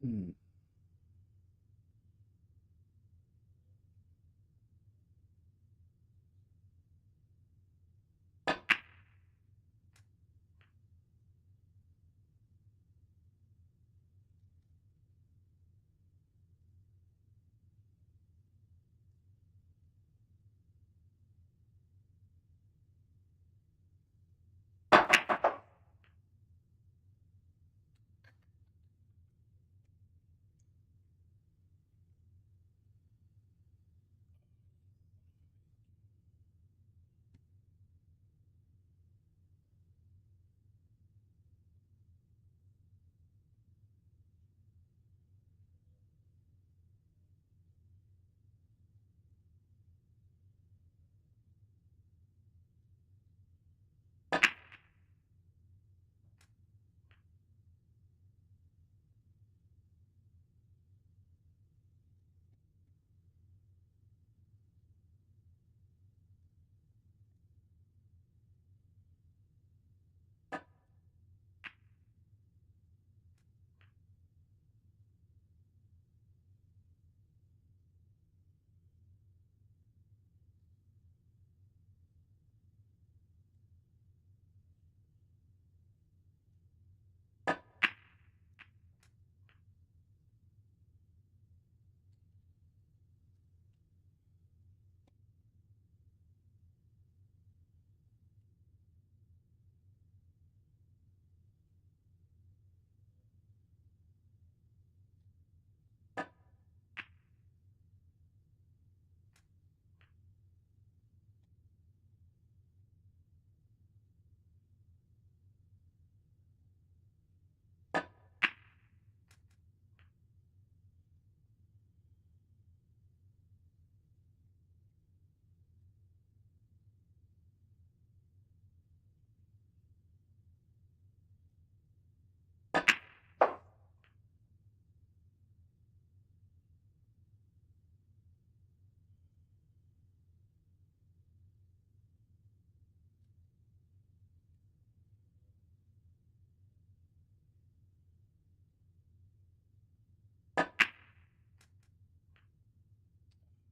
Hmm.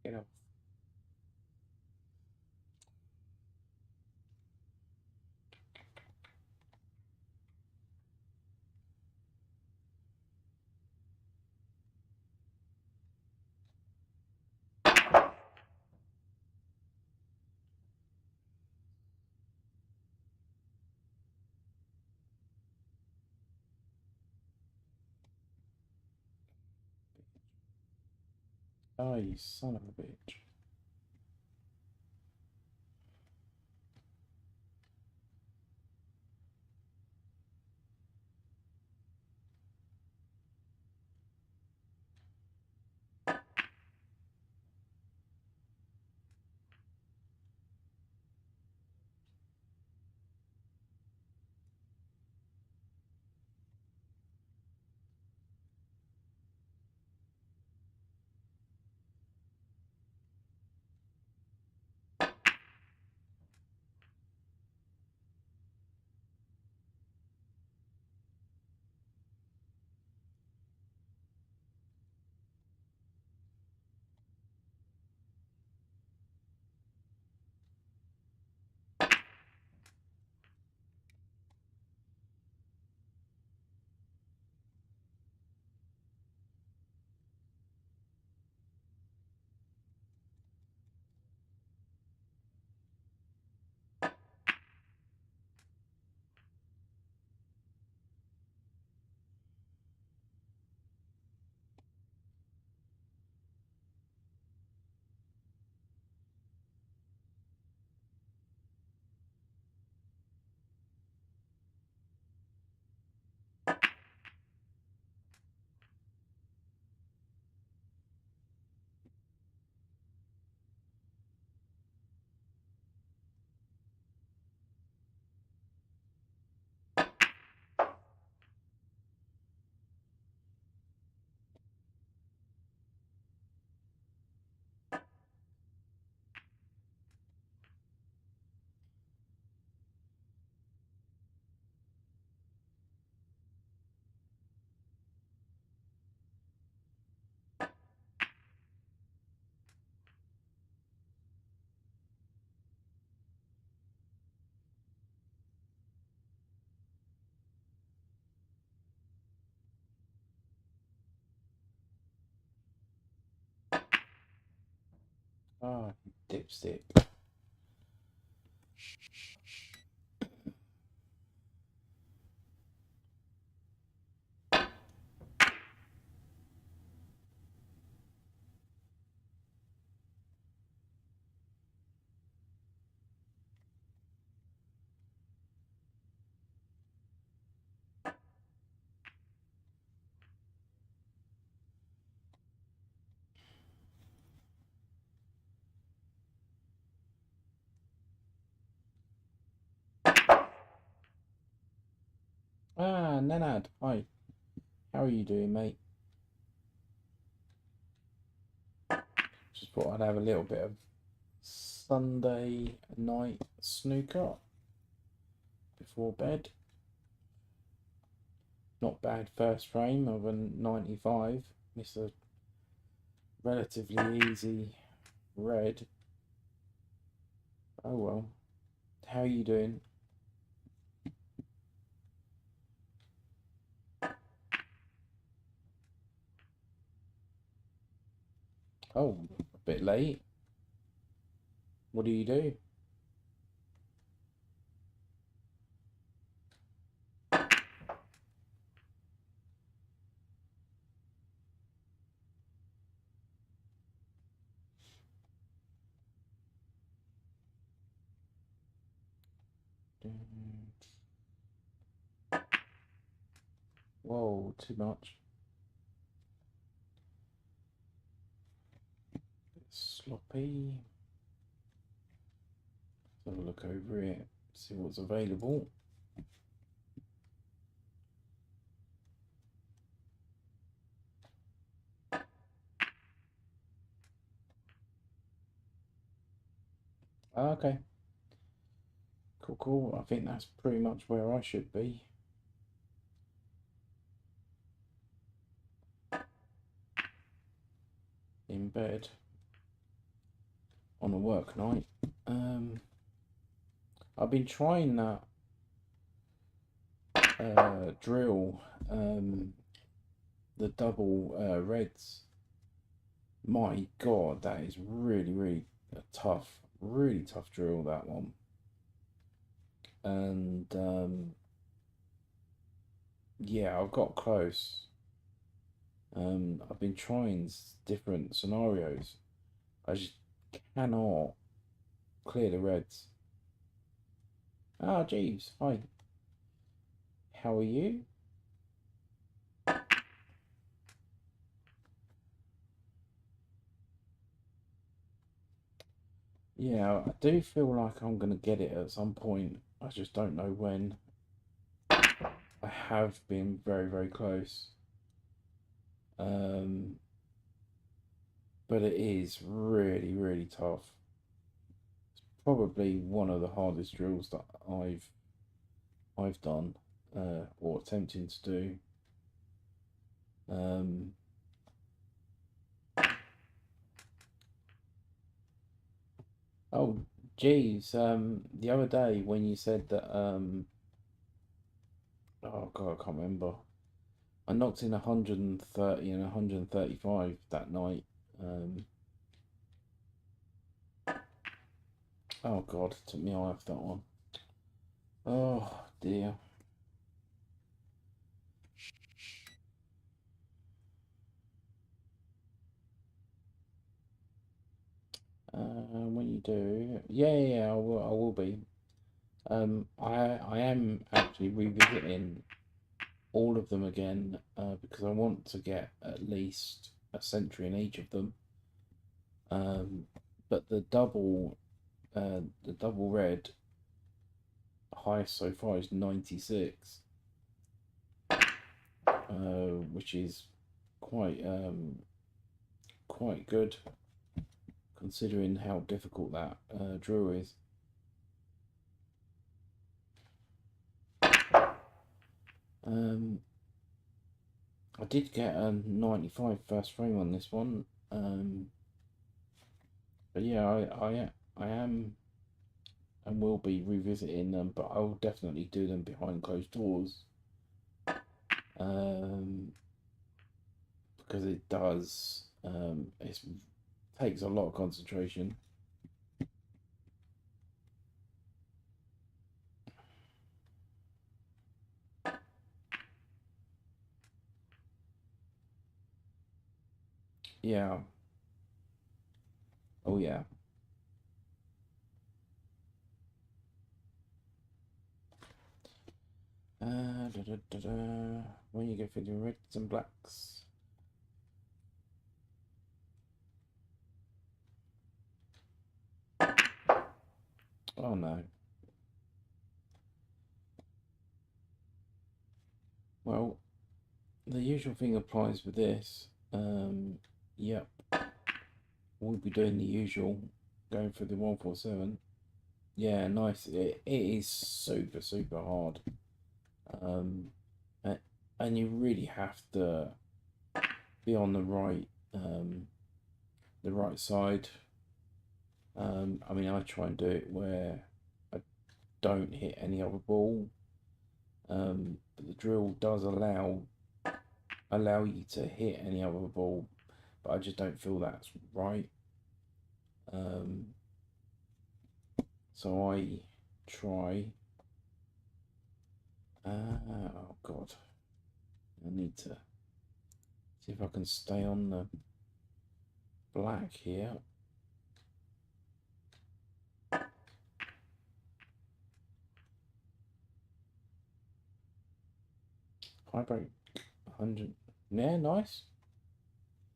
You know. Oh, you son of a bitch. Ah, dipstick. Ah, Nenad, hi. How are you doing, mate? Just thought I'd have a little bit of Sunday night snooker before bed. Not bad first frame of a 95. It's a relatively easy red. Oh well. How are you doing? Oh, a bit late. What do you do? Whoa, too much. Bit sloppy. Have a look over it, see what's available. Okay. Cool, cool. I think that's pretty much where I should be. In bed on a work night. I've been trying that drill, the double reds. My God, that is really, really really tough drill, that one. And yeah, I've got close. I've been trying different scenarios. I just cannot clear the reds. Ah, Jeeves, hi. How are you? Yeah, I do feel like I'm gonna get it at some point. I just don't know when. I have been very, very close. Um, but it is really, really tough. Probably one of the hardest drills that I've done or attempting to do. Um, oh, geez. The other day when you said that, oh God, I can't remember. I knocked in 130 and 135 that night. Um, oh God, it took me off that one. Oh dear. When you do, yeah, I will be. I am actually revisiting all of them again because I want to get at least a century in each of them. But the double red highest so far is 96, which is quite quite good considering how difficult that drill is. Um, I did get a 95 first frame on this one, but yeah, I am and will be revisiting them, but I will definitely do them behind closed doors, um, because it does. It takes a lot of concentration. Yeah. Oh yeah. When you go for the reds and blacks. Oh no. Well, the usual thing applies with this. Yep. We'll be doing the usual, going for the 147. Yeah, nice. It is super, super hard. And you really have to be on the right side. I mean, I try and do it where I don't hit any other ball. But the drill does allow you to hit any other ball, but I just don't feel that's right. So I try. Oh God, I need to see if I can stay on the black here. High break 100. Yeah, nice.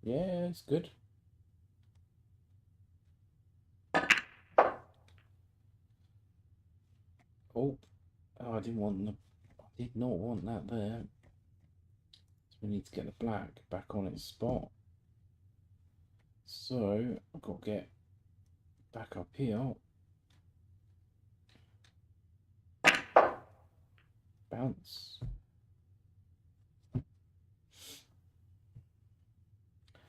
Yeah, it's good. Oh, I didn't want the. I did not want that there. So we need to get the black back on its spot. So I've got to get back up here. Bounce.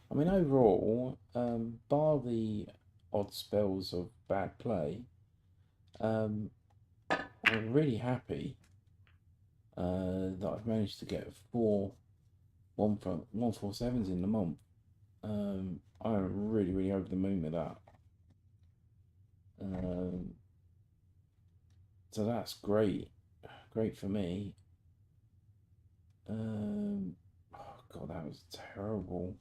I mean, overall, bar the odd spells of bad play, I'm really happy that I've managed to get 147s in the month. I'm really, really over the moon with that. Um, so that's great, great for me. Oh God, that was terrible.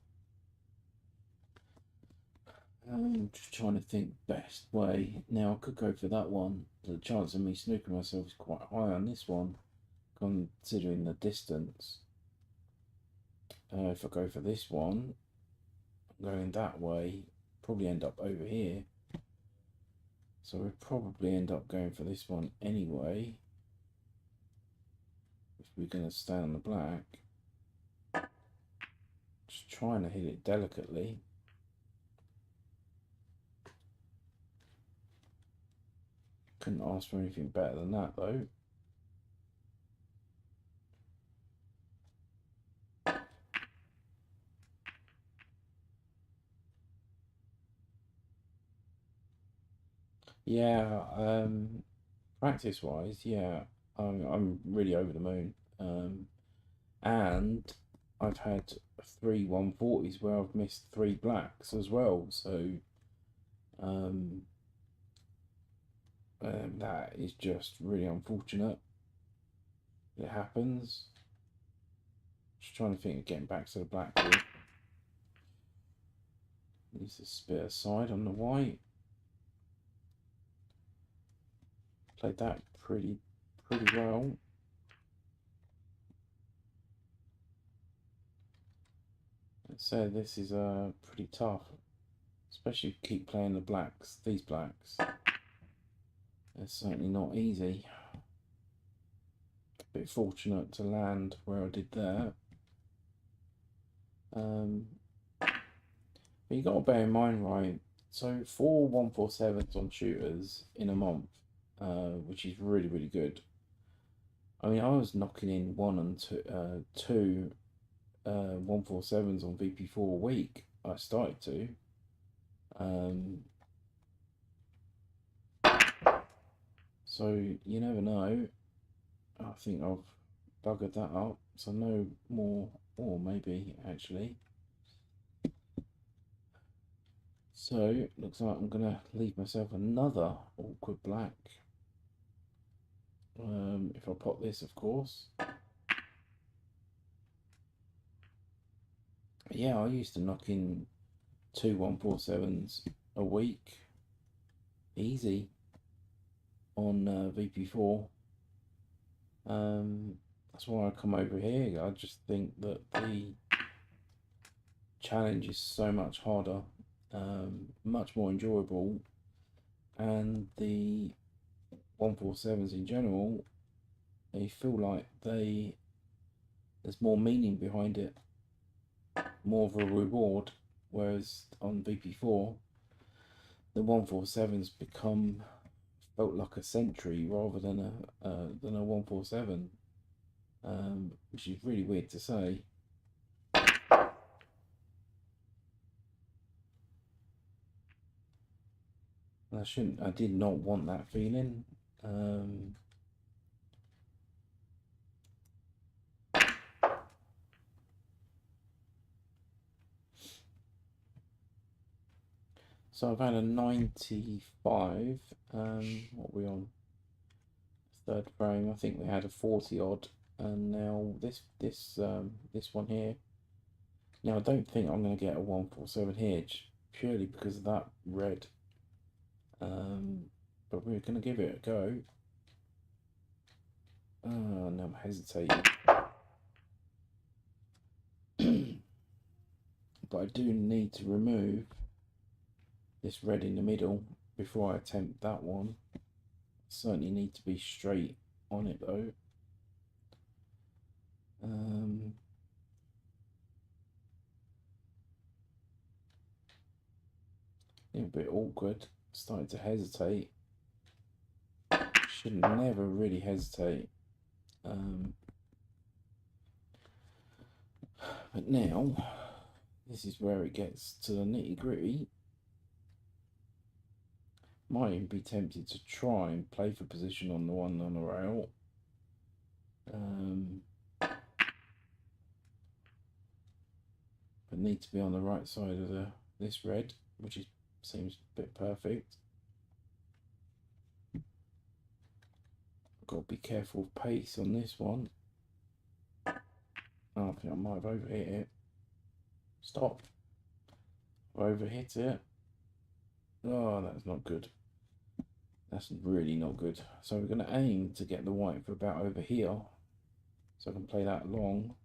I'm just trying to think best way. Now I could go for that one. The chance of me snookering myself is quite high on this one, considering the distance. If I go for this one, I'm going that way. Probably end up over here. So we'll probably end up going for this one anyway. If we're going to stay on the black. Just trying to hit it delicately. Couldn't ask for anything better than that though. Yeah, practice wise, yeah, I'm really over the moon. And I've had 3 140s where I've missed 3 blacks as well. So um, that is just really unfortunate. It happens. Just trying to think of getting back to the black here. Needs to spit aside on the white. Played that pretty well. So this is pretty tough, especially if you keep playing the blacks. These blacks, it's certainly not easy. A bit fortunate to land where I did there. But you got to bear in mind, right? So 4 147s on shooters in a month, which is really really good. I mean, I was knocking in 2 147s on VP4 a week. I started to. So you never know. I think I've buggered that up. So no more, or maybe actually. So looks like I'm gonna leave myself another awkward black. If I pop this, of course. Yeah, I used to knock in 2 147s a week, easy, on VP4. That's why I come over here. I just think that the challenge is so much harder, much more enjoyable, and the 147s in general, they feel like there's more meaning behind it, more of a reward. Whereas on VP4, the 147s become felt like a century rather than a 147, which is really weird to say. I did not want that feeling. So I've had a 95. What are we on? Third frame. I think we had a 40 odd, and now this one here. Now I don't think I'm going to get a 147 here, purely because of that red. But we're going to give it a go. Oh, no, I'm hesitating. But I do need to remove this red in the middle before I attempt that one. Certainly need to be straight on it though. A bit awkward, starting to hesitate. Should never really hesitate. But now, this is where it gets to the nitty gritty. Might even be tempted to try and play for position on the one on the rail. But need to be on the right side of this red, which seems a bit perfect. I've got to be careful of pace on this one. Oh, I think I might have overhit it. Stop. I've overhit it. Oh, that's not good. That's really not good. So we're going to aim to get the white for about over here. So I can play that long.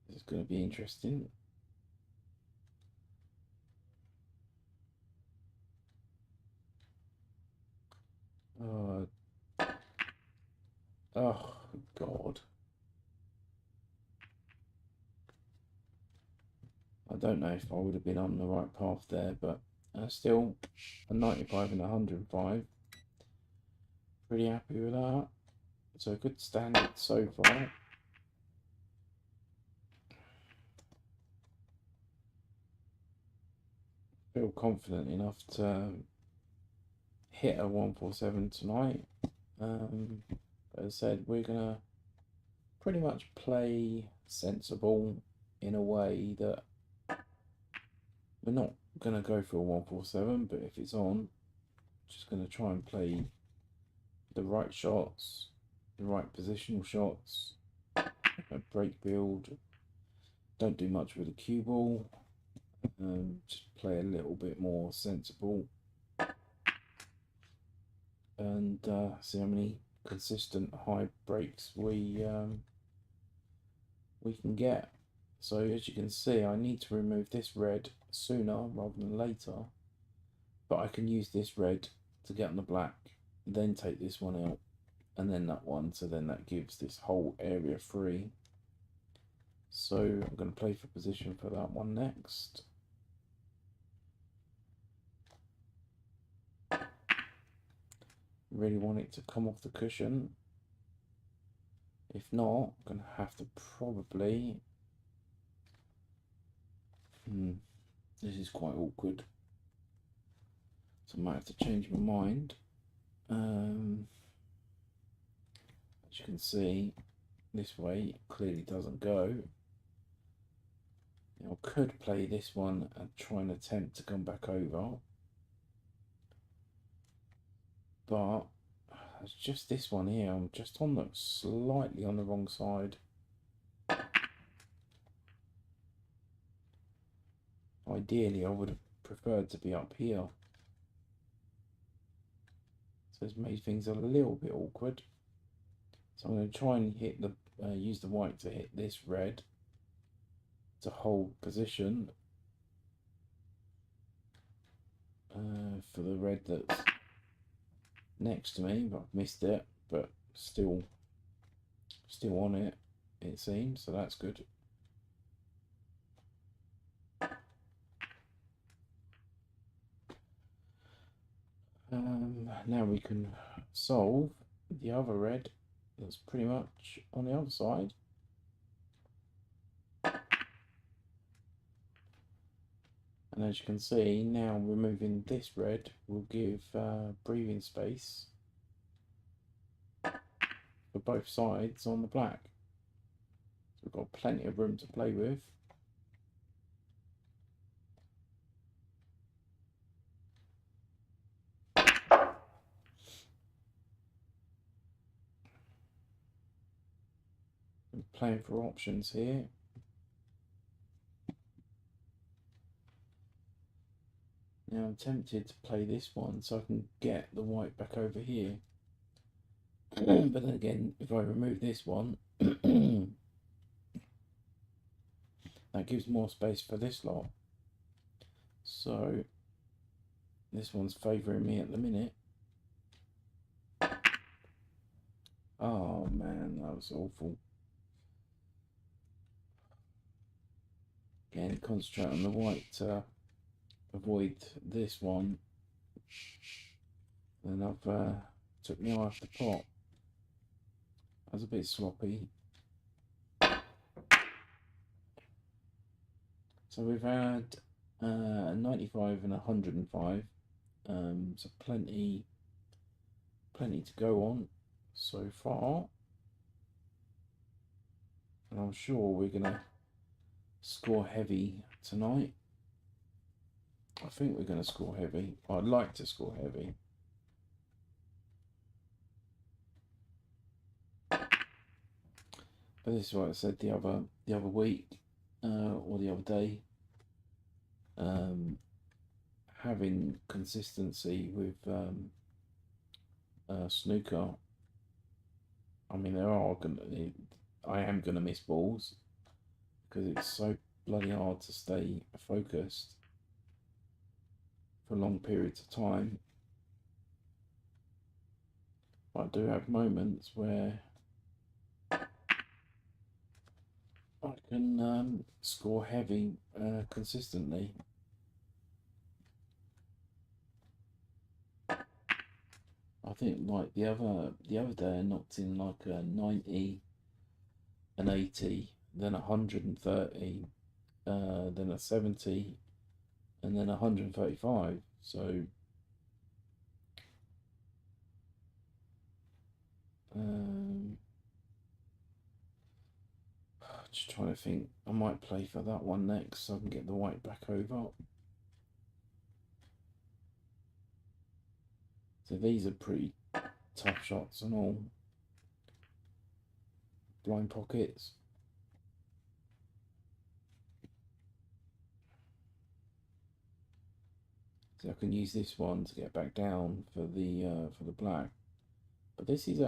This is going to be interesting. Oh, God. I don't know if I would have been on the right path there, but still a 95 and 105. Pretty happy with that. So a good standard so far. Feel confident enough to hit a 147 tonight. As I said, we're gonna pretty much play sensible in a way that we're not gonna go for a 147, but if it's on, just gonna try and play the right shots, the right positional shots, a break build. Don't do much with the cue ball. Just play a little bit more sensible, and see how many consistent high breaks we can get. So as you can see, I need to remove this red sooner rather than later, but I can use this red to get on the black, then take this one out, and then that one, so then that gives this whole area free. So I'm going to play for position for that one next. Really want it to come off the cushion. If not, I'm going to have to probably... this is quite awkward. So I might have to change my mind. As you can see, this way it clearly doesn't go. I could play this one and try and attempt to come back over, but it's just this one here. I'm just on the slightly on the wrong side. Ideally, I would have preferred to be up here. So it's made things a little bit awkward. So I'm going to try and hit the use the white to hit this red to hold position for the red that's next to me, but I've missed it, but still on it, it seems, so that's good. Now we can solve the other red that's pretty much on the other side. And as you can see, now removing this red will give breathing space for both sides on the black. So we've got plenty of room to play with. I'm playing for options here. Now I'm tempted to play this one so I can get the white back over here. But then again, if I remove this one, that gives more space for this lot. So this one's favouring me at the minute. Oh man, that was awful. Again, concentrate on the white to avoid this one. Then I've took me off the pot. That was a bit sloppy. So we've had 95 and 105. So plenty to go on so far. And I'm sure we're gonna score heavy tonight. I think we're gonna score heavy. I'd like to score heavy. But this is what I said the other week or the other day. Having consistency with snooker. I mean, I am gonna miss balls because it's so bloody hard to stay focused for long periods of time. But I do have moments where I can score heavy consistently. I think like the other day I knocked in like a 90, an 80, then 130, then a 70, and then 135. So just trying to think. I might play for that one next so I can get the white back over. So these are pretty tough shots and all. Blind pockets. So I can use this one to get back down for the black. But this is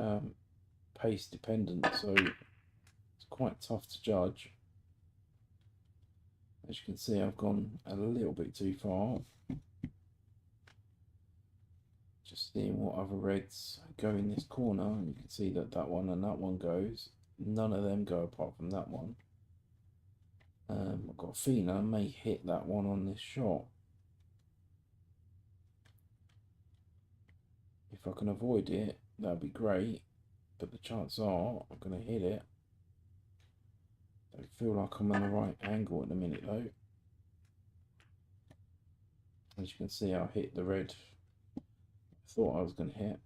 pace dependent, so it's quite tough to judge. As you can see, I've gone a little bit too far. Just seeing what other reds go in this corner, and you can see that that one and that one goes. None of them go apart from that one. I've got a feeling I may hit that one on this shot. If I can avoid it, that'd be great. But the chances are I'm going to hit it. I feel like I'm on the right angle at the minute though. As you can see, I hit the red I thought I was going to hit.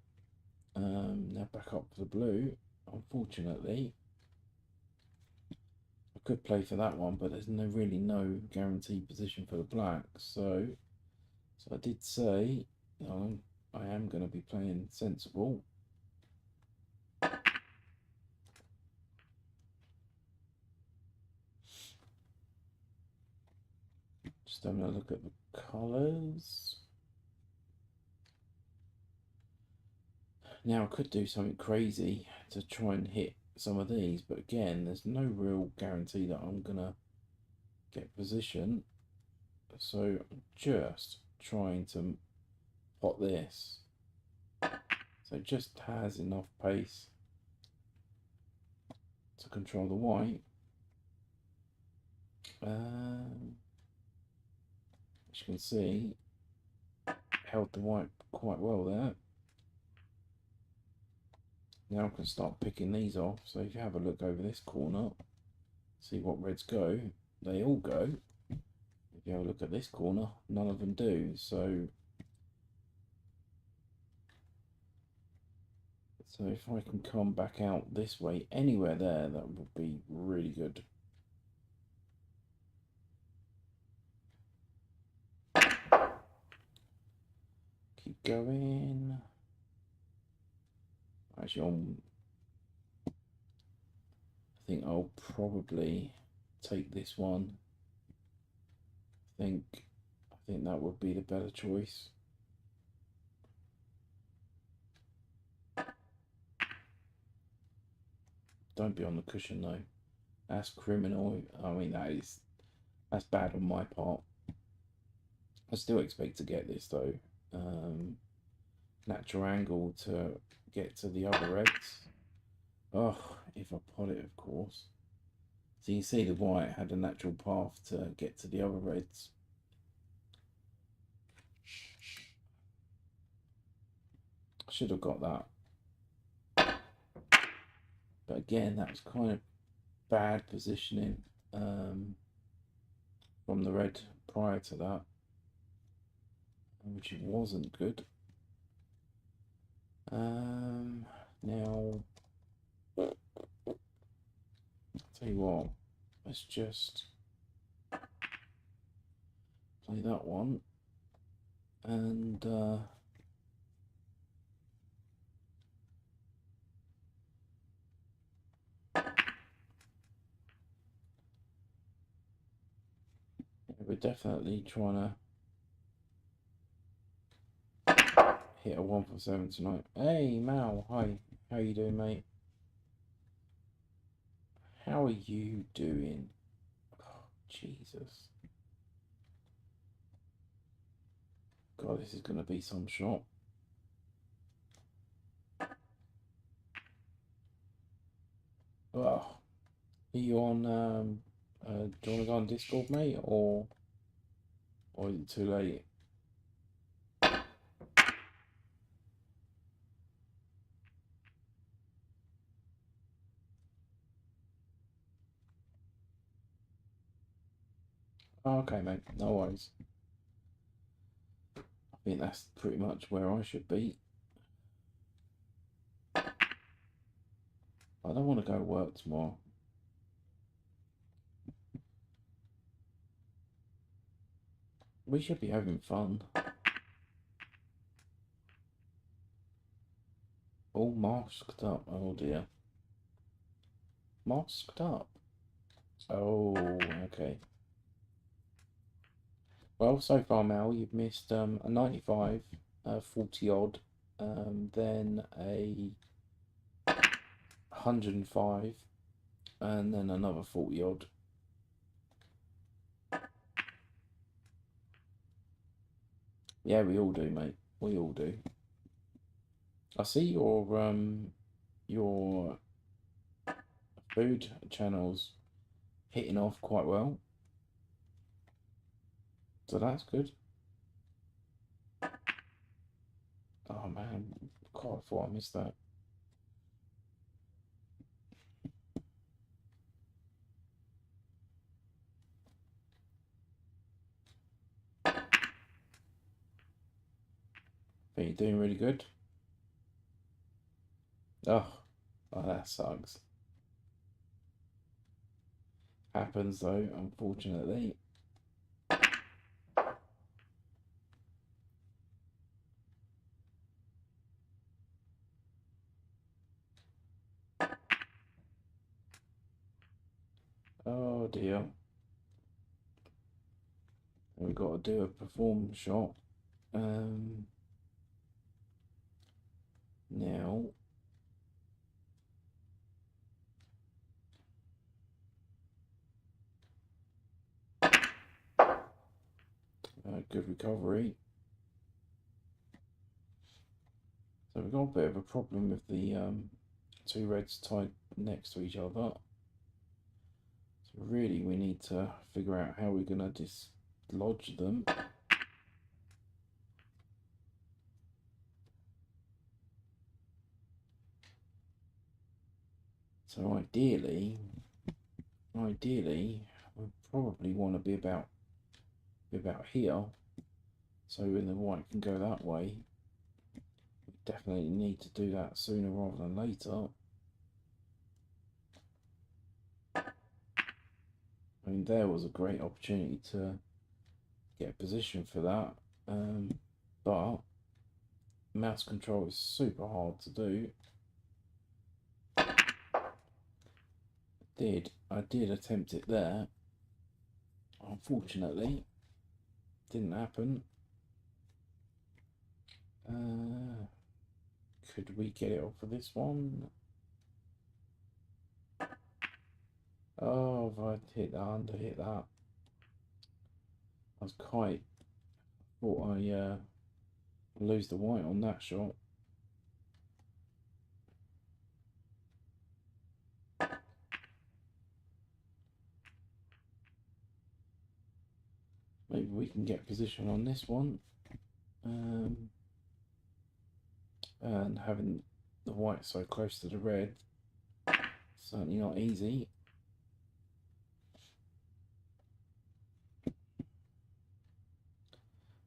Now back up to the blue. Unfortunately, I could play for that one, but there's really no guaranteed position for the black. So I did say I am going to be playing sensible. Just having a look at the colours. Now I could do something crazy to try and hit some of these, but again, there's no real guarantee that I'm gonna get position. So I'm just trying to pot this. So it just has enough pace to control the white. As you can see, held the white quite well there. Now I can start picking these off. So if you have a look over this corner, see what reds go. They all go. If you have a look at this corner, none of them do. So if I can come back out this way, anywhere there, that would be really good. Keep going. Actually, I think I'll probably take this one. I think that would be the better choice. Don't be on the cushion though. That's criminal. I mean, that's bad on my part. I still expect to get this though. Natural angle to get to the other reds. Oh, if I pot it, of course. So you can see the white had a natural path to get to the other reds. I should have got that. But again, that was kind of bad positioning from the red prior to that, which wasn't good. Now, I'll tell you what, let's just play that one and we're definitely trying to hit a 1 for 7 tonight. Hey Mal, hi, how you doing, mate? How are you doing? Oh, Jesus. God, this is going to be some shot. Oh, are you on, do you want to go on Discord, mate, or is it too late? Oh, okay, mate, no worries. I think that's pretty much where I should be. I don't want to go to work tomorrow. We should be having fun. All masked up. Oh dear. Masked up. Oh, okay. Well, so far, Mel, you've missed a 95, 40 odd, then a 105, and then another 40 odd. Yeah, we all do, mate. We all do. I see your food channels hitting off quite well, so that's good. Oh man, God, I thought I missed that. But you're doing really good. Oh, that sucks. happens though, unfortunately. Oh dear. We've got to do a perform shot. Now. Good recovery. So we've got a bit of a problem with the two reds tied next to each other. So really we need to figure out how we're going to dislodge them. So ideally we probably want to be about here. So when the white can go that way, we definitely need to do that sooner rather than later. I mean, there was a great opportunity to get a position for that, but mouse control is super hard to do. I did attempt it there. Unfortunately, didn't happen. Could we get it off of this one? Oh, if I'd hit that, under hit that. I was quite thought I lose the white on that shot. Maybe we can get position on this one. And having the white so close to the red, certainly not easy.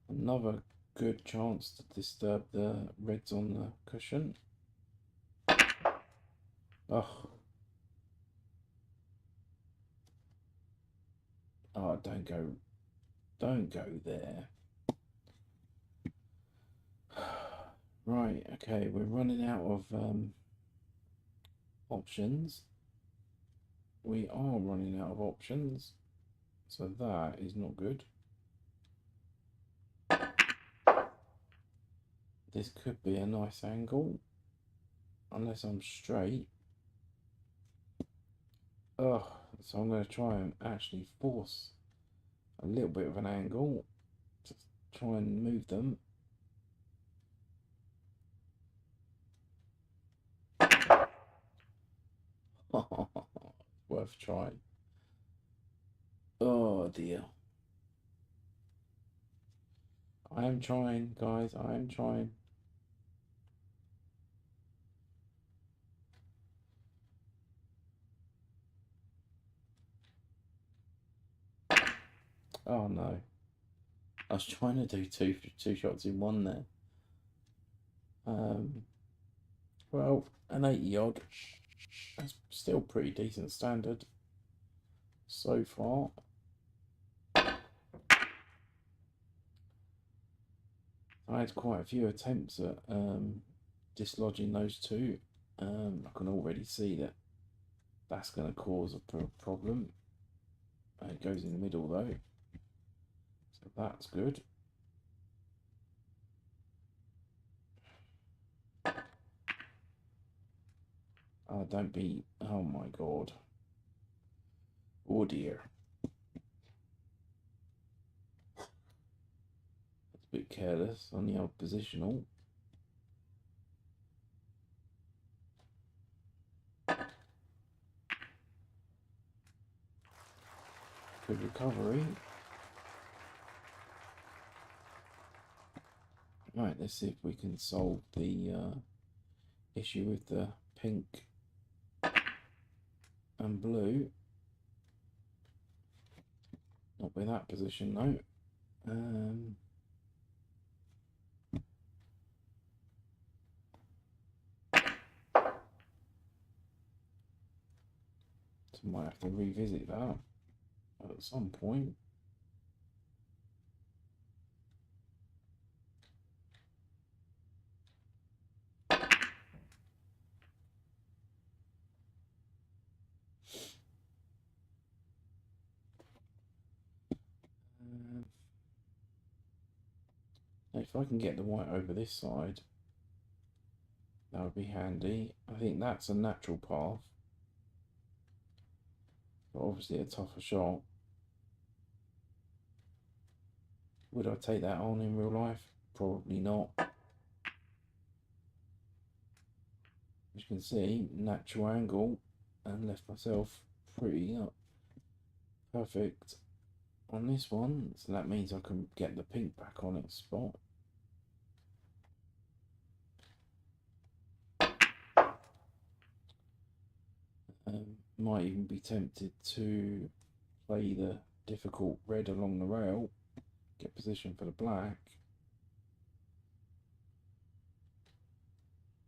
Another good chance to disturb the reds on the cushion. Oh, oh, don't go there. Right, okay, we're running out of options. We are running out of options, so that is not good. This could be a nice angle, unless I'm straight. Oh, so I'm going to try and actually force a little bit of an angle to try and move them. Worth trying. Oh dear. I am trying, guys. I am trying. Oh no. I was trying to do two shots in one there. Well, an 80 odd. That's still pretty decent standard so far. I had quite a few attempts at dislodging those two. I can already see that that's going to cause a problem. It goes in the middle though, so that's good. Don't be, oh my god. Oh dear. That's a bit careless on the old positional. Good recovery. Right, let's see if we can solve the issue with the pink and blue. Not with that position though. So might have to revisit that. at some point. If I can get the white over this side, that would be handy. I think that's a natural path, but obviously a tougher shot. Would I take that on in real life? Probably not. As you can see, natural angle, and left myself pretty perfect on this one. So that means I can get the pink back on its spot. Might even be tempted to play the difficult red along the rail, get position for the black.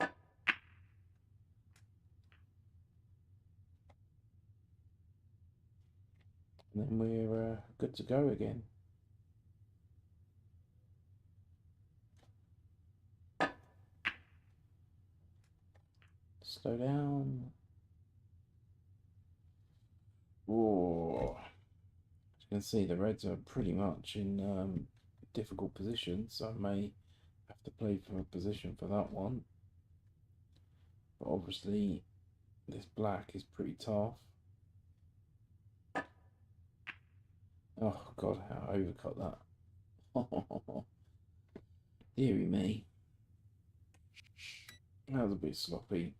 And then we're good to go again. Slow down. Oh, as you can see, the reds are pretty much in difficult positions, so I may have to play for a position for that one. But obviously, this black is pretty tough. Oh God, how I overcut that. Deary me. That was a bit sloppy.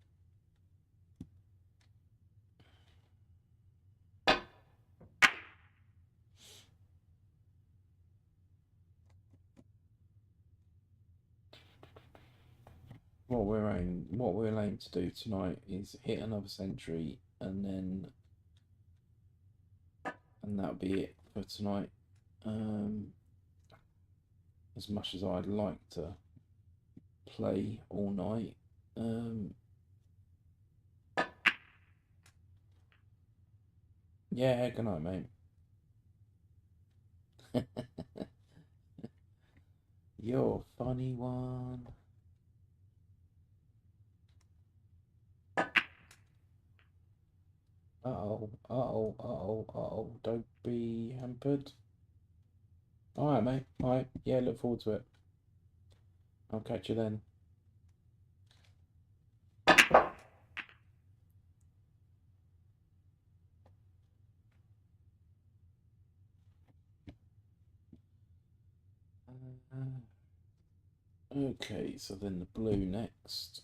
What we'll aim to do tonight is hit another century, and that'll be it for tonight. As much as I'd like to play all night, yeah, good night, mate. You're a funny one. Uh-oh, uh-oh, uh-oh, uh-oh. Don't be hampered. Alright, mate. Alright, yeah, look forward to it. I'll catch you then. Okay, so then the blue next.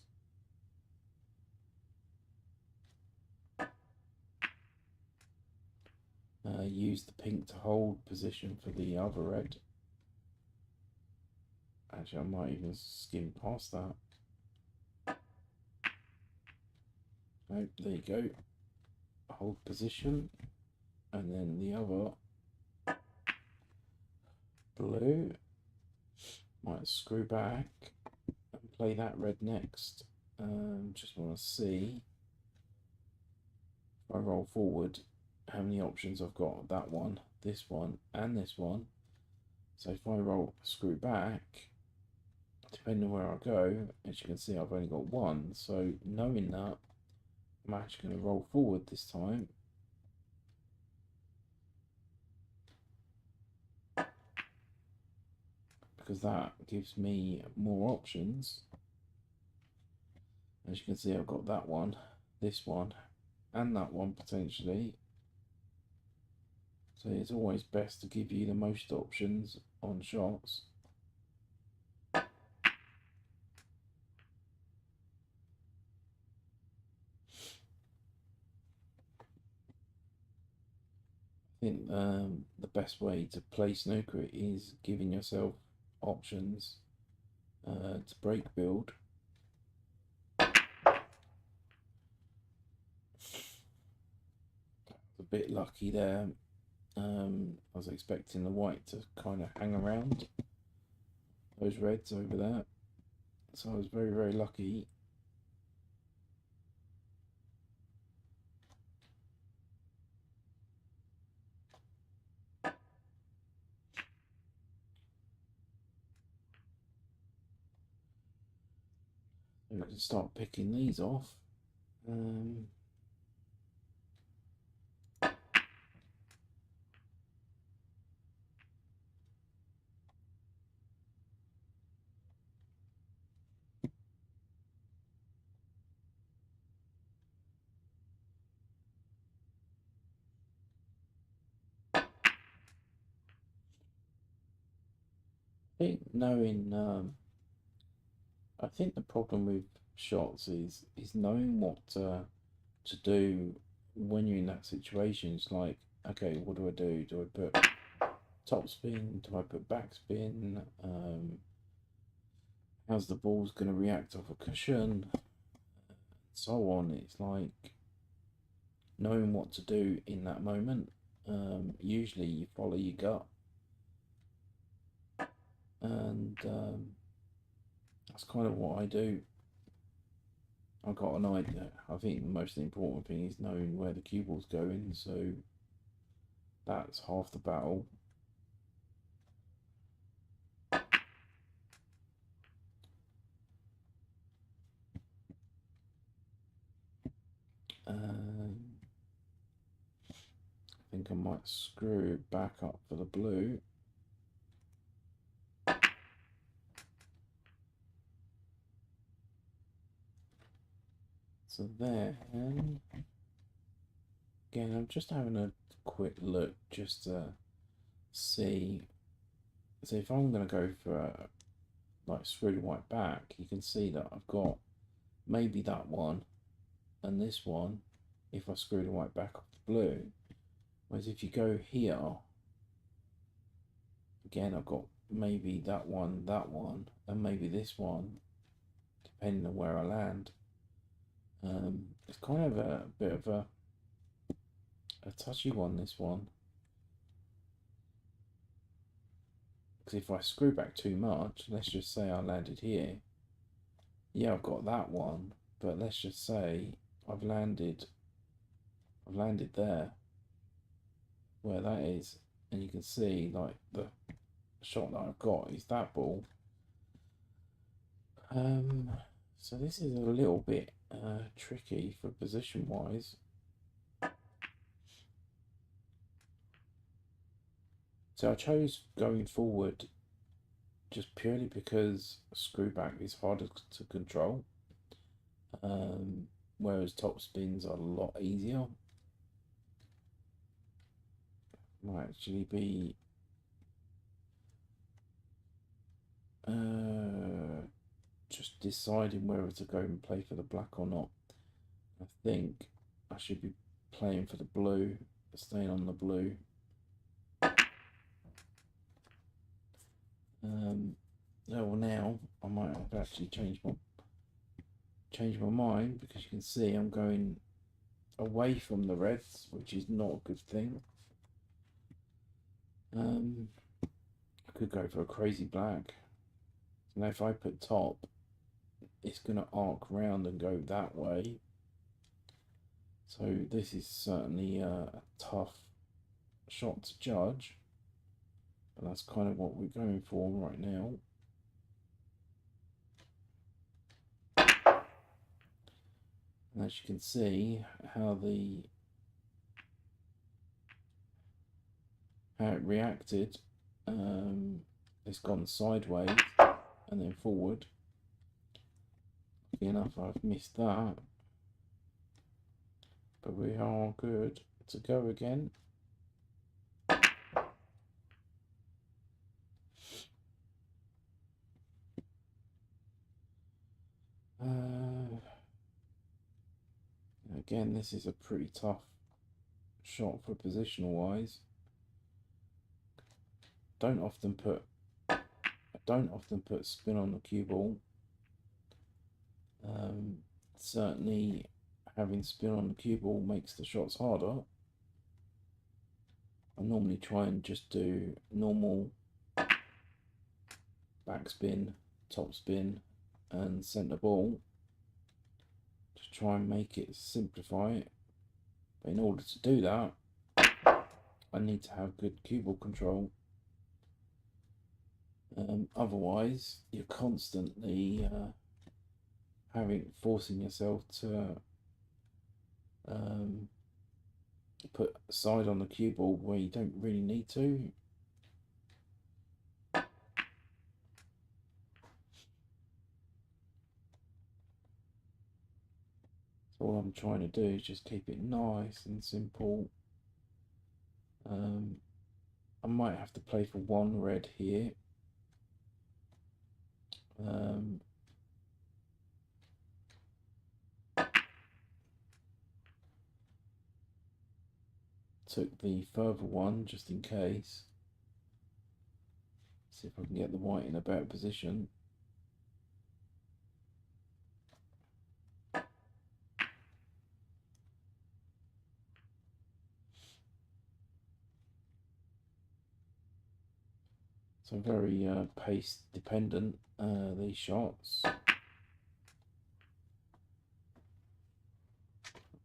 Use the pink to hold position for the other red. Actually, I might even skim past that. Oh, there you go. Hold position. And then the other blue might screw back and play that red next. Just want to see if I roll forward how many options I've got. That one, this one, and this one. So if I roll screw back, depending on where I go, as you can see, I've only got one. So knowing that, I'm actually going to roll forward this time. Because that gives me more options. As you can see, I've got that one, this one, and that one potentially. So it's always best to give you the most options on shots. I think the best way to play snooker is giving yourself options to break build. A bit lucky there. I was expecting the white to kind of hang around those reds over there, so I was very, very lucky. we can start picking these off. I think knowing, I think the problem with shots is knowing what to do when you're in that situation. It's like, okay, what do I do? Do I put top spin? Do I put back spin? How's the ball's going to react off a cushion? So on. It's like knowing what to do in that moment. Usually you follow your gut, and that's kind of what I do. I've got an idea. I think the most important thing is knowing where the cue ball's going, so that's half the battle. I think I might screw it back up for the blue. So then, again, I'm just having a quick look just to see. So if I'm going to go for a, like screw the white back, you can see that I've got maybe that one and this one if I screw the white back off the blue. Whereas if you go here, again, I've got maybe that one, and maybe this one, depending on where I land. It's kind of a bit of a touchy one, this one. Because if I screw back too much, let's just say I landed here. Yeah, I've got that one, but let's just say I've landed there, where that is, and you can see like the shot that I've got is that ball. So this is a little bit tricky for position wise. So I chose going forward just purely because screw back is harder to control, whereas top spins are a lot easier. Might actually be just deciding whether to go and play for the black or not. I think I should be playing for the blue, staying on the blue. Well, now I might have actually changed my mind, because you can see I'm going away from the reds, which is not a good thing. I could go for a crazy black. So now if I put top, it's going to arc round and go that way. So this is certainly a tough shot to judge, but that's kind of what we're going for right now. And as you can see, how it reacted, it's gone sideways and then forward. Lucky enough, I've missed that, but we are good to go again. Again, this is a pretty tough shot for positional wise. I don't often put spin on the cue ball. Certainly having spin on the cue ball makes the shots harder. I normally try and just do normal backspin, top spin, and centre ball. Just try and make it, simplify it. But in order to do that, I need to have good cue ball control. Otherwise, you're constantly forcing yourself to put a side on the cue ball where you don't really need to. So all I'm trying to do is just keep it nice and simple. I might have to play for one red here. Took the further one just in case. See if I can get the white in a better position. So very pace dependent, these shots.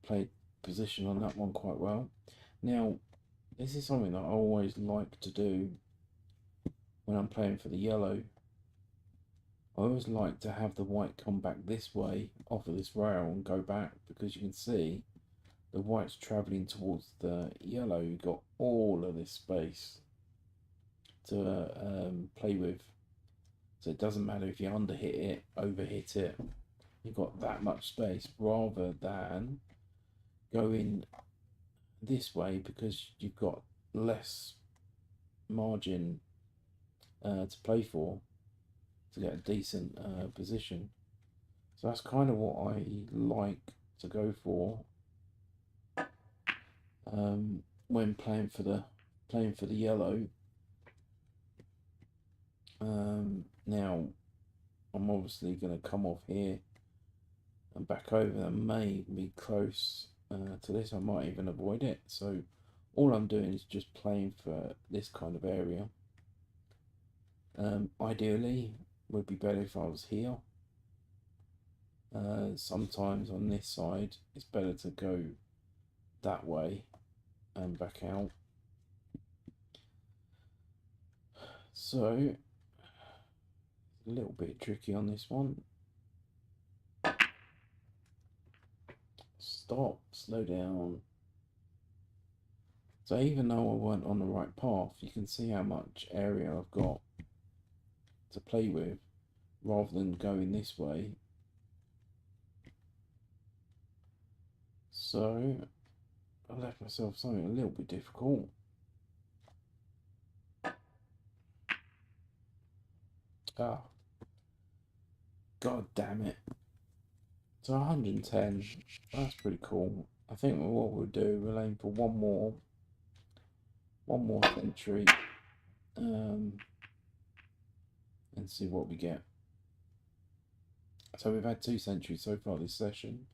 Played position on that one quite well. Now, this is something that I always like to do when I'm playing for the yellow. I always like to have the white come back this way off of this rail and go back, because you can see the white's travelling towards the yellow. You've got all of this space to play with. So it doesn't matter if you underhit it, overhit it, you've got that much space, rather than going this way because you've got less margin to play for to get a decent position. So that's kind of what I like to go for when playing for the yellow. Now I'm obviously going to come off here and back over. That may be close to this. I might even avoid it. So all I'm doing is just playing for this kind of area. Ideally, would be better if I was here. Sometimes on this side, it's better to go that way and back out. So a little bit tricky on this one. Stop, slow down. So even though I weren't on the right path, you can see how much area I've got to play with, rather than going this way. So I left myself something a little bit difficult. Ah, god damn it. So 110, that's pretty cool. I think what we'll do, we'll aim for one more century, and see what we get. So we've had 2 centuries so far this session.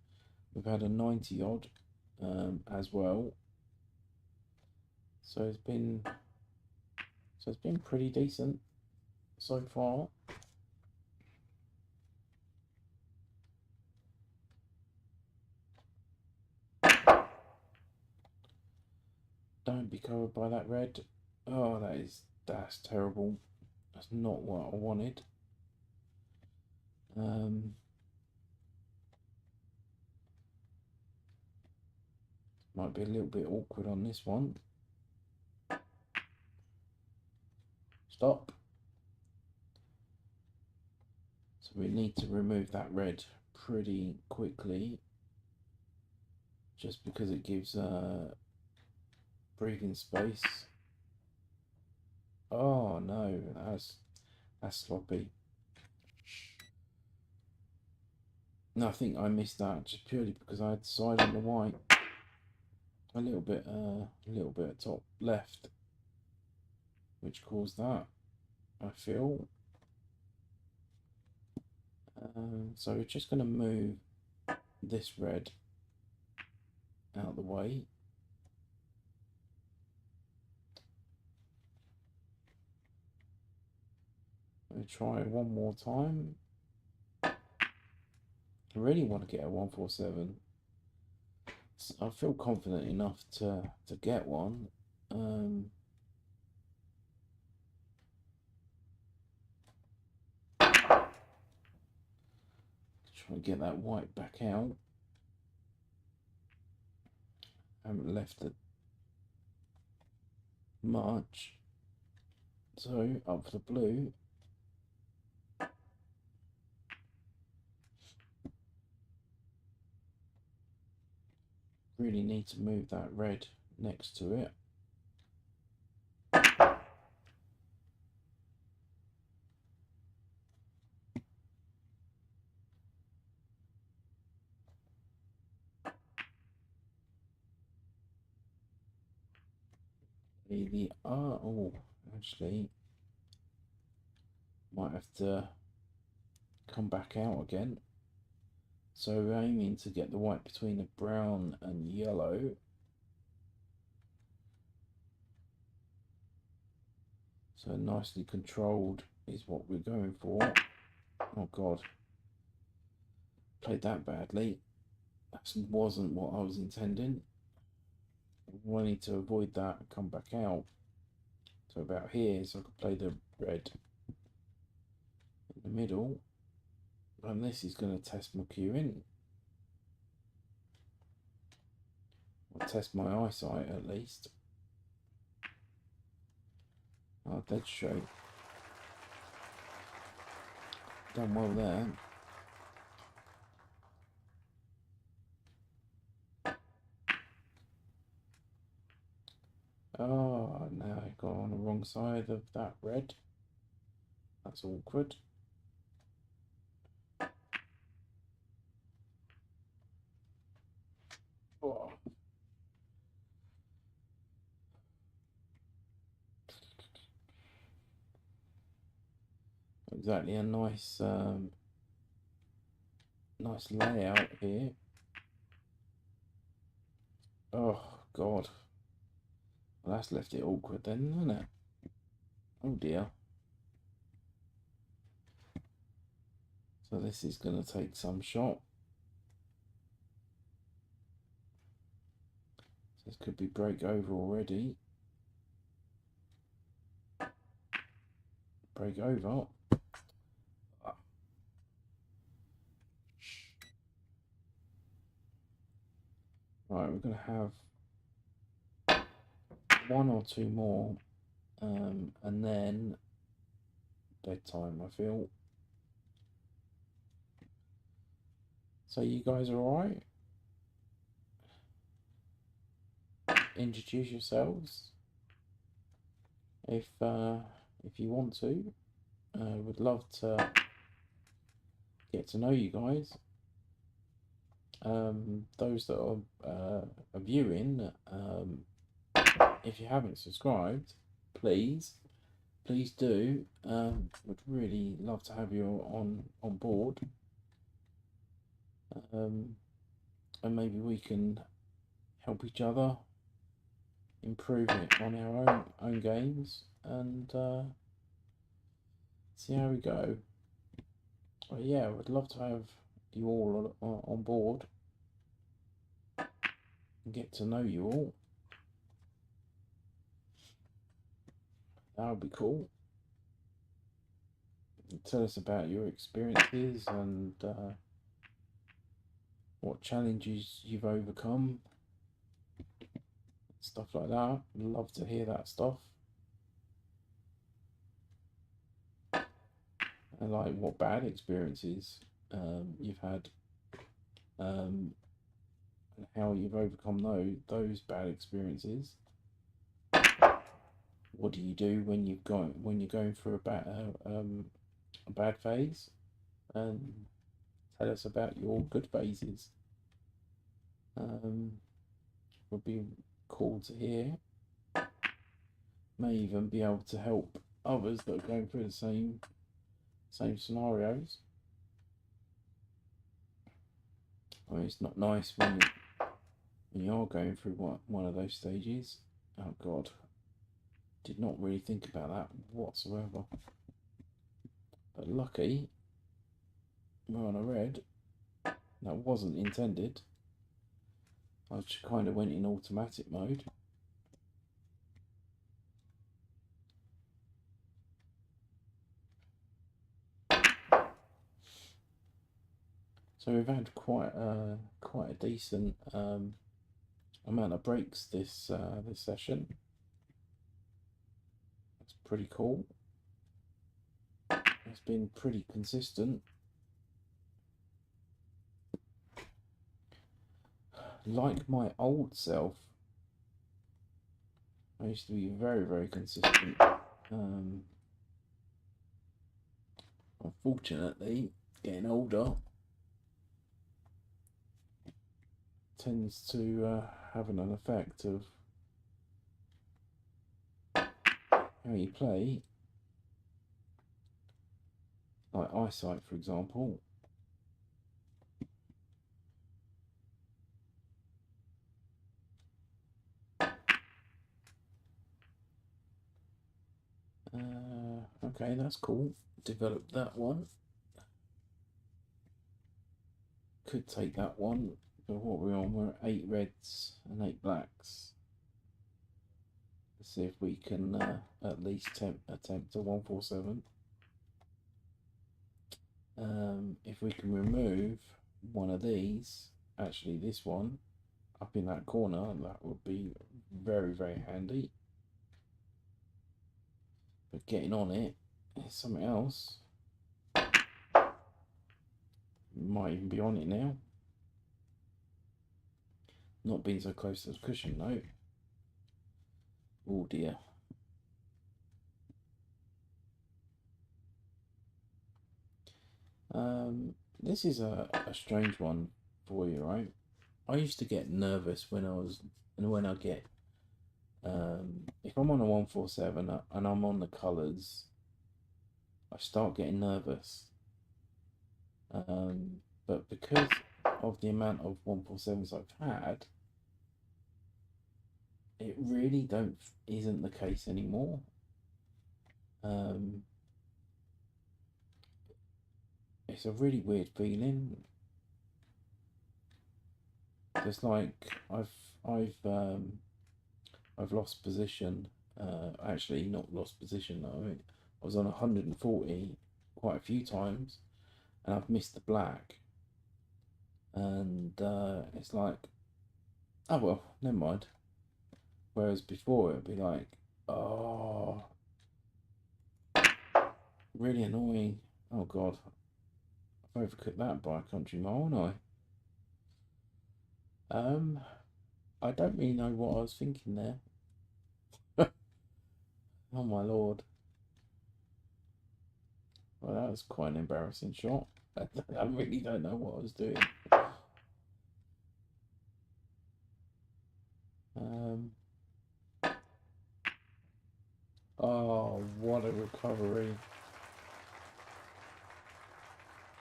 We've had a 90 odd as well. So it's been pretty decent so far. Don't be covered by that red. Oh, that's terrible. That's not what I wanted. Might be a little bit awkward on this one. Stop. So we need to remove that red pretty quickly, just because it gives breathing space. Oh no, that's sloppy. No, I think I missed that just purely because I had the side on the white. A little bit top left, which caused that, I feel. So we're just going to move this red out of the way. We'll try one more time. I really want to get a 147. I feel confident enough to get one. Try and get that white back out. Haven't left it much. So up for the blue. Really need to move that red next to it. Oh, actually, might have to come back out again. So we're aiming to get the white between the brown and yellow. So nicely controlled is what we're going for. Oh God, played that badly. That wasn't what I was intending. Wanted to avoid that and come back out. So about here, so I could play the red in the middle. And this is going to test my cueing. Or test my eyesight at least. Oh, dead straight. Done well there. Oh, now I got on the wrong side of that red. That's awkward. Oh. Exactly a nice nice layout here. Oh God. Well, that's left it awkward then, hasn't it? Oh dear. So this is going to take some shot. So this could be break over already. Break over. Right, we're going to have one or two more, and then bedtime, I feel. So you guys are alright? Introduce yourselves if you want to. Would love to get to know you guys. Those that are viewing, if you haven't subscribed, please do. Would really love to have you on board. And maybe we can help each other improve it on our own games and see how we go. Well, yeah, I would love to have you all on board and get to know you all. That would be cool. Tell us about your experiences and what challenges you've overcome, stuff like that. I'd love to hear that stuff. And like what bad experiences you've had, and how you've overcome those bad experiences. What do you do when you're going through a bad phase? And tell us about your good phases. Would be cool to hear. May even be able to help others that are going through the same scenarios. I mean, it's not nice when you are going through one of those stages. Oh God, did not really think about that whatsoever. But lucky, we're on a red. That wasn't intended. I just kind of went in automatic mode. So we've had quite a decent amount of breaks this session. That's pretty cool. It's been pretty consistent. Like my old self, I used to be very consistent. Unfortunately, getting older tends to have an effect of how you play. Like eyesight, for example. Okay, that's cool. Develop that one. Could take that one. But what we're on, we're 8 reds and 8 blacks. Let's see if we can at least attempt a 147. If we can remove one of these, actually this one, up in that corner, that would be very handy. But getting on it is something else. Might even be on it now. Not being so close to the cushion though. Oh dear. This is a strange one for you, right? I used to get nervous when I get if I'm on a 147 and I'm on the colours, I start getting nervous. But because of the amount of 147s I've had, it really isn't the case anymore. It's a really weird feeling. It's like I've lost position. Actually, not lost position though. I was on 140 quite a few times, and I've missed the black. And it's like, oh well, never mind. Whereas before it'd be like, oh, really annoying. Oh God, I've overcooked that by a country mile, haven't I? I don't really know what I was thinking there. Oh my lord. Well, that was quite an embarrassing shot. I really don't know what I was doing. Oh, what a recovery.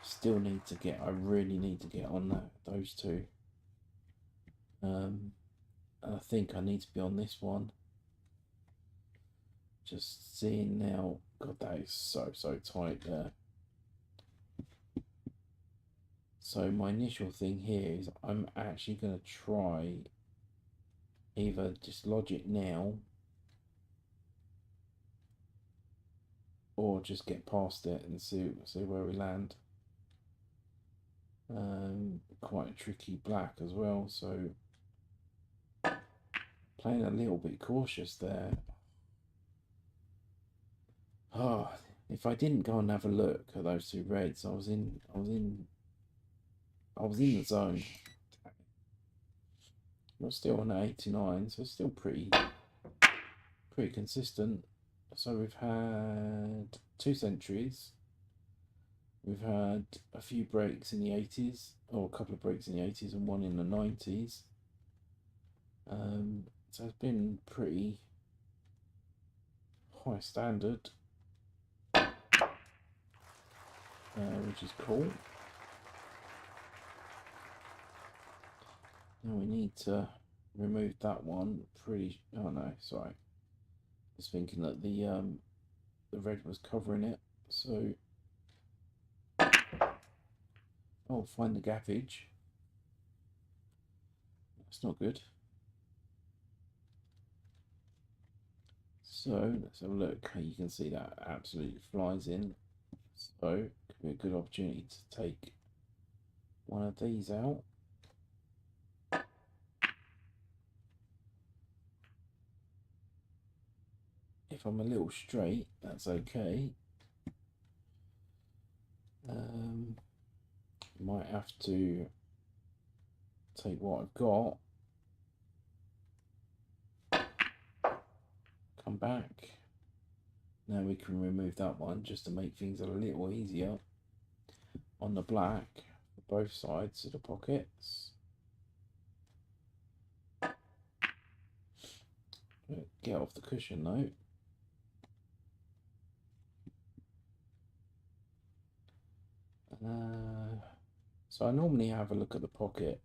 Still need to I really need to get on those two. I think I need to be on this one. Just seeing now, God, that is so tight there. So my initial thing here is I'm actually going to try either just lodge it now or just get past it and see where we land. Quite a tricky black as well, so playing a little bit cautious there. Oh, if I didn't go and have a look at those two reds, I was in the zone. We're still on 89, so it's still pretty consistent. So we've had 2 centuries. We've had a few breaks in the 80s, or a couple of breaks in the 80s and one in the 90s. So it's been pretty high standard, which is cool. Now we need to remove that one. Oh no, sorry. I was thinking that the red was covering it. So, oh, find the gaffage. That's not good. So let's have a look. You can see that absolutely flies in. So could be a good opportunity to take one of these out. If I'm a little straight, that's okay. Might have to take what I've got, come back. Now we can remove that one just to make things a little easier on the black for both sides of the pockets. Get off the cushion though. So I normally have a look at the pocket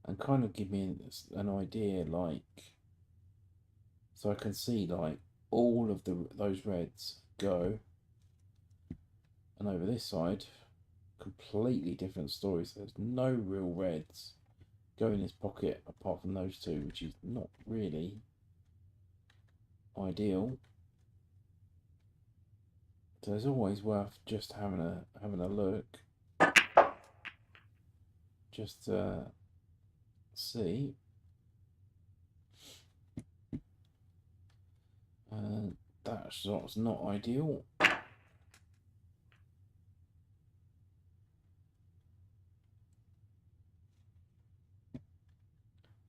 and kind of give me an idea, like, so I can see like all of those reds go, and over this side completely different stories. There's no real reds go in this pocket apart from those two, which is not really ideal. So it's always worth just having a look, just to see. That's not ideal.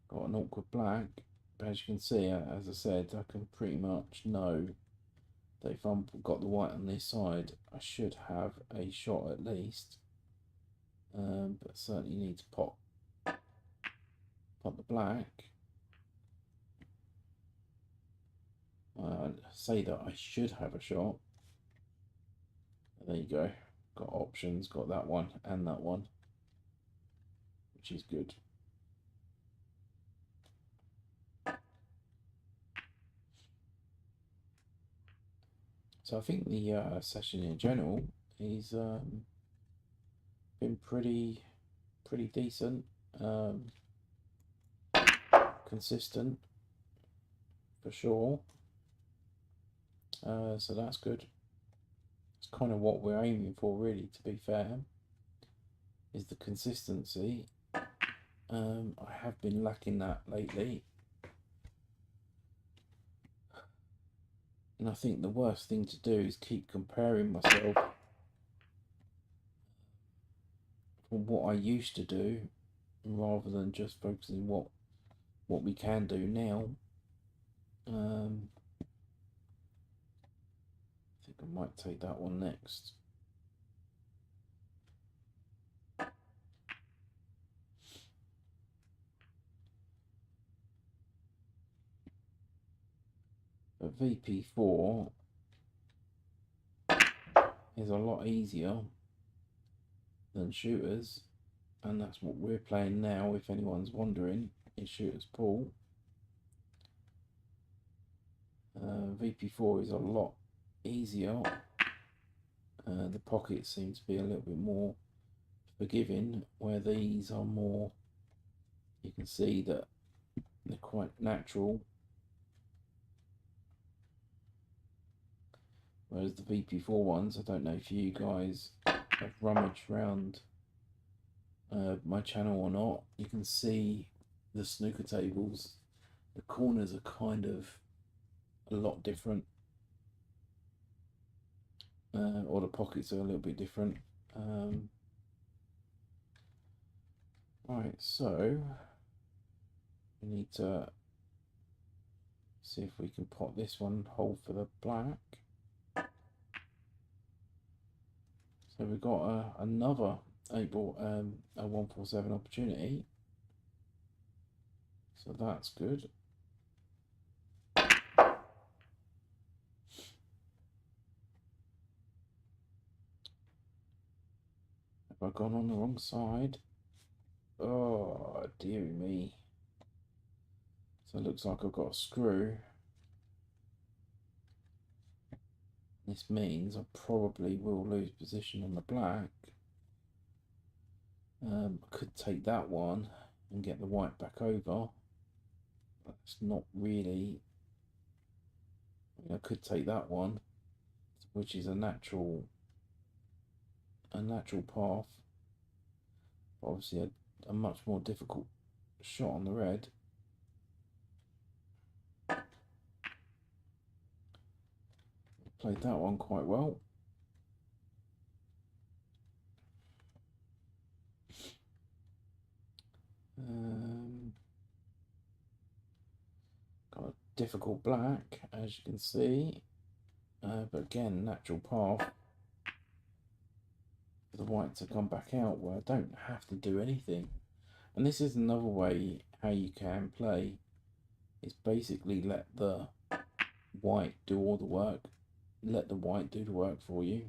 Got an awkward black, but as you can see, as I said, I can pretty much know that if I've got the white on this side, I should have a shot at least. But certainly need to pop the black. Say that I should have a shot. There you go. Got options. Got that one and that one, which is good. So I think the session in general is been pretty decent, consistent for sure. So that's good. It's kind of what we're aiming for, really. To be fair, is the consistency. I have been lacking that lately. And I think the worst thing to do is keep comparing myself from what I used to do, rather than just focusing what we can do now. I think I might take that one next. But VP4 is a lot easier than shooters, and that's what we're playing now, if anyone's wondering, is shooters pool. VP4 is a lot easier. The pockets seem to be a little bit more forgiving, where these are more, you can see that they're quite natural, whereas the VP4 ones, I don't know if you guys have rummaged around my channel or not, you can see the snooker tables, the corners are kind of a lot different, or the pockets are a little bit different. Right, so we need to see if we can pop this one hold for the black. So we've got another 8-ball, a 147 opportunity. So that's good. Have I gone on the wrong side? Oh, dear me. So it looks like I've got a screw. This means I probably will lose position on the black. I could take that one and get the white back over. That's not really. I could take that one, which is a natural path. Obviously a much more difficult shot on the red. Played that one quite well. Got a difficult black, as you can see, but again, natural path for the white to come back out where I don't have to do anything. And this is another way how you can play, is basically let the white do all the work, let the white do the work for you.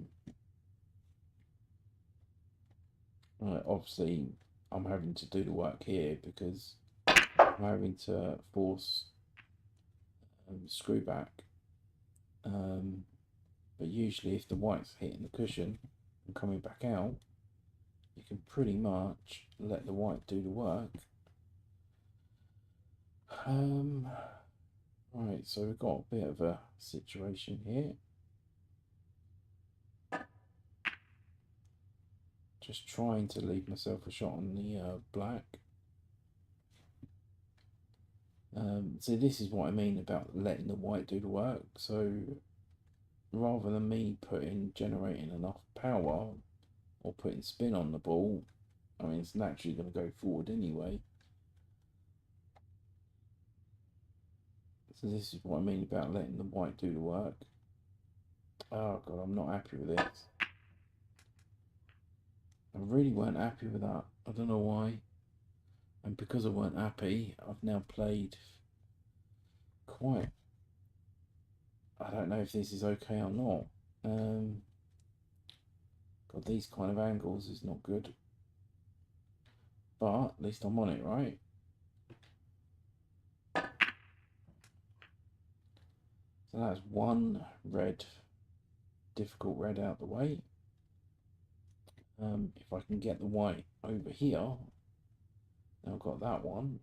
Obviously, I'm having to do the work here because I'm having to force screw back. But usually if the white's hitting the cushion and coming back out, you can pretty much let the white do the work. Right, so we've got a bit of a situation here. Just trying to leave myself a shot on the black. So this is what I mean about letting the white do the work. So rather than me generating enough power or putting spin on the ball, I mean, it's naturally going to go forward anyway. So this is what I mean about letting the white do the work. Oh God, I'm not happy with this. I really weren't happy with that. I don't know why. And because I weren't happy, I've now played quite... I don't know if this is okay or not. God, these kind of angles is not good. But at least I'm on it, right? So that's one red, difficult red out the way. If I can get the white over here, now I've got that one,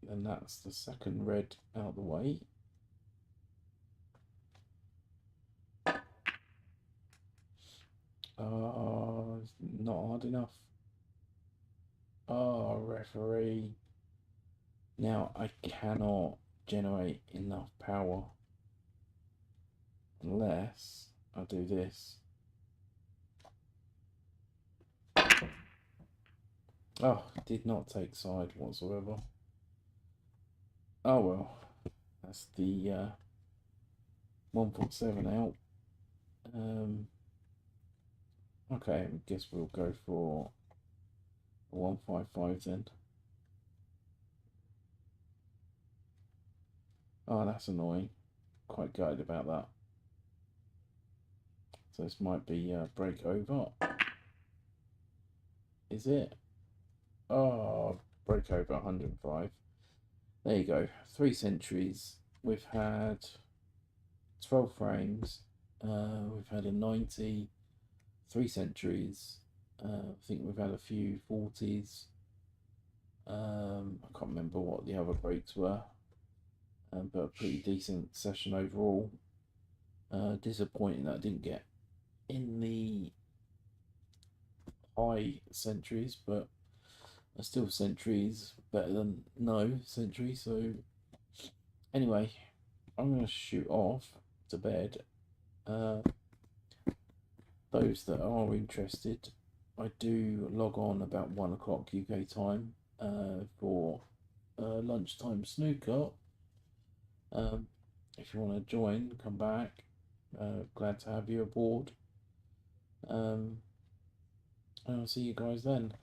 then that's the second red out the way. It's not hard enough. Oh, referee. Now I cannot generate enough power unless I do this. Oh, did not take side whatsoever. Oh well, that's the 1.7 out. Okay, I guess we'll go for a 155 then. Oh, that's annoying. Quite gutted about that. So this might be break over. Is it? Oh, break over 105. There you go. 3 centuries. We've had 12 frames. We've had a 90, 3 centuries. I think we've had a few 40s. I can't remember what the other breaks were, but a pretty decent session overall. Disappointing that I didn't get in the high centuries, but still centuries better than no century. So anyway, I'm going to shoot off to bed. Those that are interested, I do log on about 1 o'clock UK time for lunchtime snooker. If you want to join, come back. Glad to have you aboard. And I'll see you guys then.